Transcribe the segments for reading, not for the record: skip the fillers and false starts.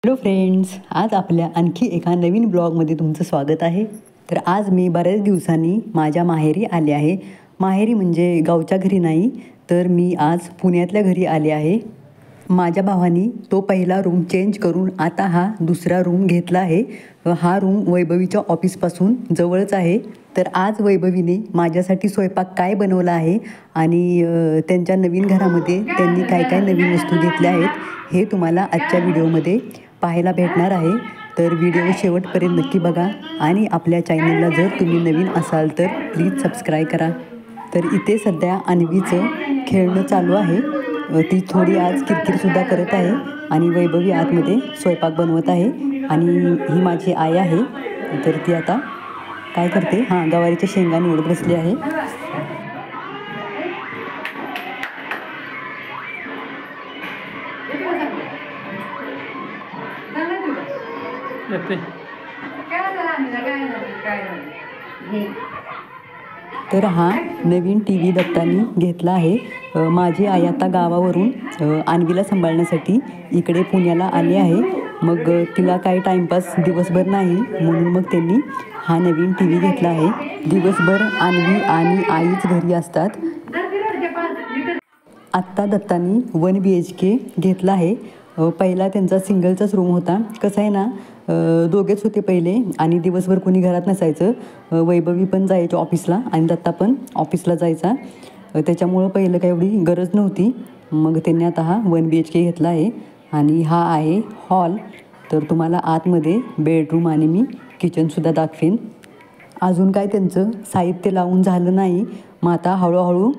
Hello friends, आज आपल्या आणखी एका नवीन ब्लॉगमध्ये तुमचं स्वागत आहे. तर आज मी बऱ्याच दिवसांनी माझ्या माहेरी आले आहे. माहेरी म्हणजे गावच्या घरी नाही, तर मी आज पुण्यातल्या घरी आले आहे. माझ्या भावानी तो पहिला रूम चेंज करून आता हा दुसरा रूम घेतला आहे. हा रूम वैभवीच्या ऑफिसपासून जवळच आहे. तर आज वैभवीने माझ्यासाठी स्वयंपाक काय बनवला आहे आणि त्यांच्या नवीन घरामध्ये त्यांनी काय काय नवीन वस्तू घेतल्या आहेत हे तुम्हाला आजच्या व्हिडिओमध्ये पाहायला भेटणार आहे. तर व्हिडिओ शेवटपर्यंत नक्की बघा आणि आपल्या चॅनलला जर तुम्ही नवीन असाल तर प्लीज सबस्क्राईब करा. तर इथे सध्या अन्वीचं खेळणं चालू आहे. ती थोडी आज किरकिरसुद्धा करत आहे आणि वैभवी आतमध्ये स्वयंपाक बनवत आहे. आणि ही माझी आई आहे. तर ती आता काय करते, गवारीच्या शेंगा निवडत बसली आहे. तर हा नवीन टी व्ही दत्तानी घेतला आहे. माझी आई आता गावावरून अन्वीला सांभाळण्यासाठी इकडे पुण्याला आली आहे. मग तिला काही टाईमपास दिवसभर नाही म्हणून मग त्यांनी हा नवीन टी व्ही घेतला आहे. दिवसभर अन्वी आणि आईच घरी असतात. आत्ता दत्तानी 1 BHK घेतला आहे. पहिला त्यांचा सिंगलचाच रूम होता. कसं आहे ना, दोघेच होते पहिले आणि दिवसभर कोणी घरात नसायचं. वैभवी पण जायची ऑफिसला आणि दत्ता पण ऑफिसला जायचा. त्याच्यामुळं पहिलं काही एवढी गरज नव्हती. मग त्यांनी आता हा 1 BHK घेतला आहे आणि हा आहे हॉल. तर तुम्हाला आतमध्ये बेडरूम आणि मी किचनसुद्धा दाखवेन. अजून काय त्यांचं साहित्य लावून झालं नाही. मग आता हळूहळू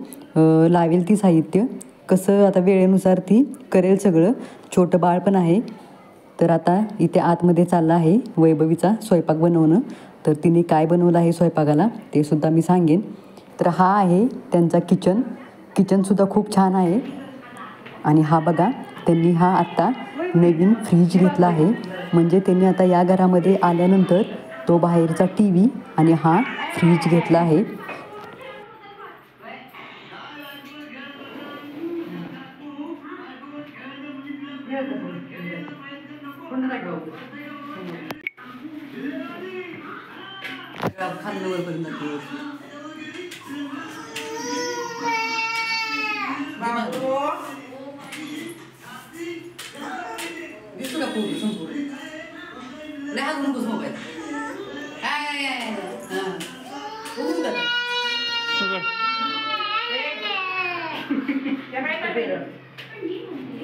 लावेल ती साहित्य. कसं आता वेळेनुसार ती करेल सगळं. छोटं बाळ पण आहे. तर आता इथे आतमध्ये चाललं आहे वैभवीचा स्वयंपाक बनवणं. तर तिने काय बनवलं आहे स्वयंपाकाला ते सुद्धा मी सांगेन. तर हा आहे त्यांचा किचनसुद्धा खूप छान आहे. आणि हा बघा, त्यांनी हा आत्ता नवीन फ्रीज घेतला आहे. म्हणजे त्यांनी आता या घरामध्ये आल्यानंतर तो बाहेरचा टी व्ही आणि हा फ्रीज घेतला आहे.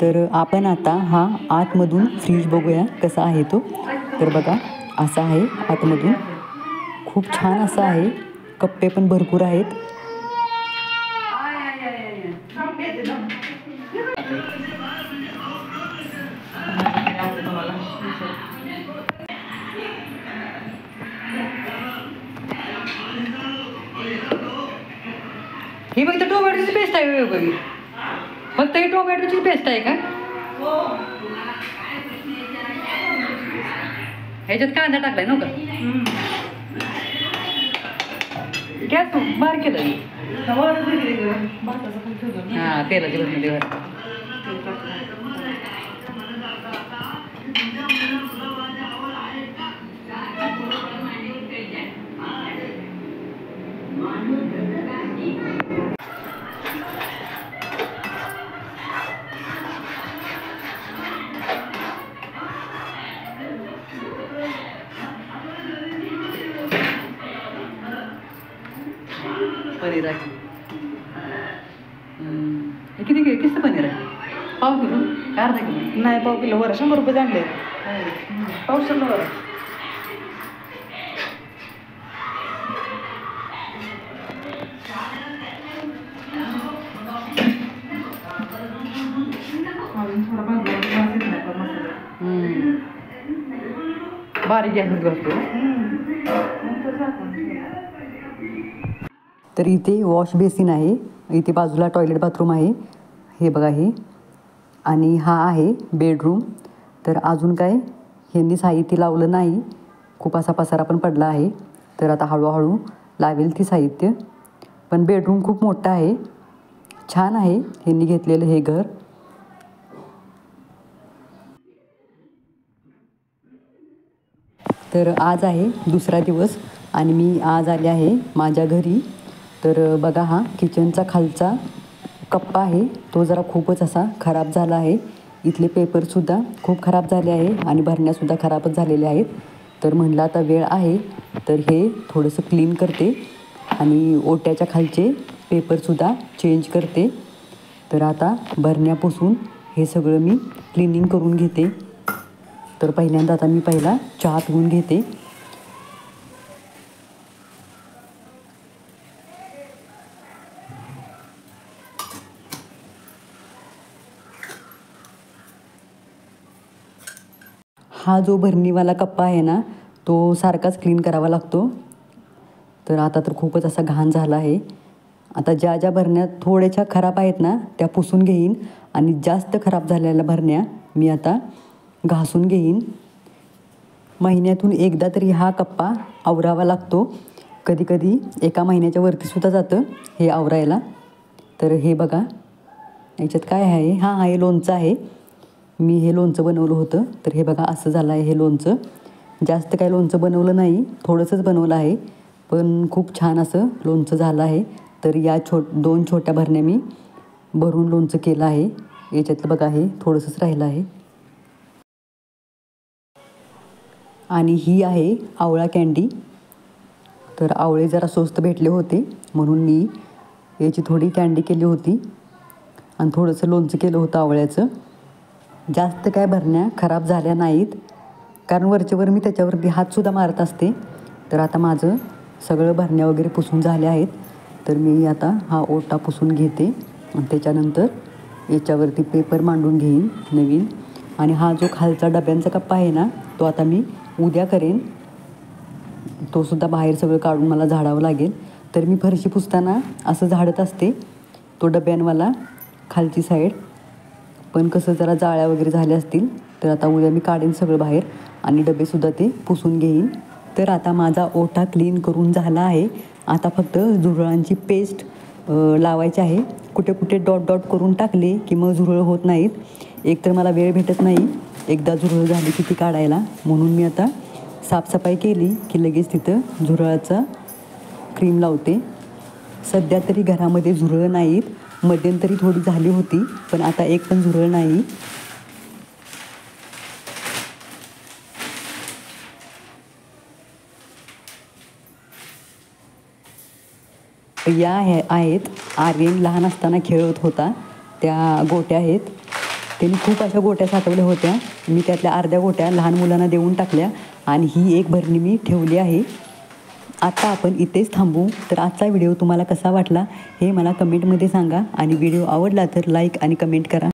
तर आपण आता हा आतमधून फ्रीज बघूया कसा आहे तो. तर बघा, असा आहे आतमधून. खूप छान असा आहे. कप्पे पण भरपूर आहेत. ही फक्त टोमॅटोची पेस्ट आहे बघी. फक्त ही टोमॅटोची पेस्ट आहे का? ह्याच्यात कांदा टाकलाय नव्हता. गॅस बारीक केलं. तेलाची बसमध्ये पनीर आहे. किती किस्त पनीर आहे? पाव किलो का अर्धा किलो? नाही, पाव किलो वर 100 रुपये आणले. पावसाला वर बारीक गॅसवर करतो. तर इथे वॉश बेसिन आहे. इथे बाजूला टॉयलेट बाथरूम आहे. हे बघा हे. आणि हा आहे बेडरूम. तर अजून काय ह्यांनी साहित्य लावलं नाही. खूप असा पसारा पण पडला आहे. तर आता हळूहळू लावेल ती साहित्य. पण बेडरूम खूप मोठा आहे. छान आहे ह्यांनी घेतलेलं हे घर. तर आज आहे दुसरा दिवस आणि मी आज आले आहे माझ्या घरी. तर बघा हा किचनचा खालचा कप्पा आहे तो जरा खूपच असा खराब झाला आहे. इथले पेपरसुद्धा खूप खराब झाले आहे आणि भरण्यासुद्धा खराबच झालेले आहेत. तर म्हणलं आता वेळ आहे तर हे थोडंसं क्लीन करते आणि ओट्याच्या खालचे पेपरसुद्धा चेंज करते. तर आता भरण्यापासून हे सगळं मी क्लिनिंग करून घेते. तर पहिल्यांदा आता मी पहिला चहा पिऊन घेते. हा जो भरणीवाला कप्पा आहे ना तो सारखाच क्लीन करावा लागतो. तर आता तर खूपच असा घाण झाला आहे. आता ज्या ज्या भरण्या थोड्याशा खराब आहेत ना त्या पुसून घेईन आणि जास्त खराब झालेल्या भरण्या मी आता घासून घेईन. महिन्यातून एकदा तरी हा कप्पा आवरावा लागतो. कधी कधी एका महिन्याच्या वरतीसुद्धा जातं हे आवरायला. तर हे बघा याच्यात काय आहे, हां हे लोणचं आहे. मी हे लोणचं बनवलं होतं. तर हे बघा असं झालं आहे हे लोणचं. जास्त काय लोणचं बनवलं नाही, थोडंसंच बनवलं आहे पण खूप छान असं लोणचं झालं आहे. तर या दोन छोट्या भरण्या मी भरून लोणचं केलं आहे. याच्यातलं बघा हे थोडंसंच राहिलं आहे. आणि ही आहे आवळा कँडी. तर आवळे जरा स्वस्त भेटले होते म्हणून मी याची थोडी कँडी केली होती आणि थोडंसं लोणचं केलं होतं आवळ्याचं. जास्त काय भरण्या खराब झाल्या नाहीत कारण वरचेवर मी त्याच्यावरती हातसुद्धा मारत असते. तर आता माझं सगळं भरण्या वगैरे पुसून झाल्या आहेत. तर मी आता हा ओटा पुसून घेते आणि त्याच्यानंतर याच्यावरती पेपर मांडून घेईन नवीन. आणि हा जो खालचा डब्यांचा कप्पा आहे ना तो आता मी उद्या करेन. तो सुद्धा बाहेर सगळं काढून मला झाडावं लागेल. तर मी फरशी पुसताना असं झाडत असते तो डब्यांवाला खालची साईड. पण कसं जरा जाळ्या वगैरे झाल्या असतील तर आता उद्या मी काढेन सगळं बाहेर आणि डबेसुद्धा ते पुसून घेईन. तर आता माझा ओटा क्लीन करून झाला आहे. आता फक्त झुरळांची पेस्ट लावायची आहे. कुठे कुठे डॉट डॉट करून टाकले की मग झुरळ होत नाहीत. एक तर मला वेळ भेटत नाही एकदा झुरळ झाली की ती काढायला, म्हणून मी आता साफसफाई केली की लगेच तिथं झुरळाचा क्रीम लावते. सध्या तरी घरामध्ये झुरळ नाहीत. मध्यंतरी थोडी झाली होती पण आता एक पण झुरळ नाही. या आहेत आर्यन लहान असताना खेळत होता त्या गोट्या आहेत. त्यांनी खूप अशा गोट्या साठवल्या होत्या. मी त्यातल्या अर्ध्या गोट्या लहान मुलांना देऊन टाकल्या आणि ही एक भरणी मी ठेवली आहे. आता आपण इथेच थांबू. तर आजचा व्हिडिओ तुम्हाला कसा वाटला हे मला कमेंटमध्ये सांगा आणि व्हिडिओ आवडला तर लाईक आणि कमेंट करा.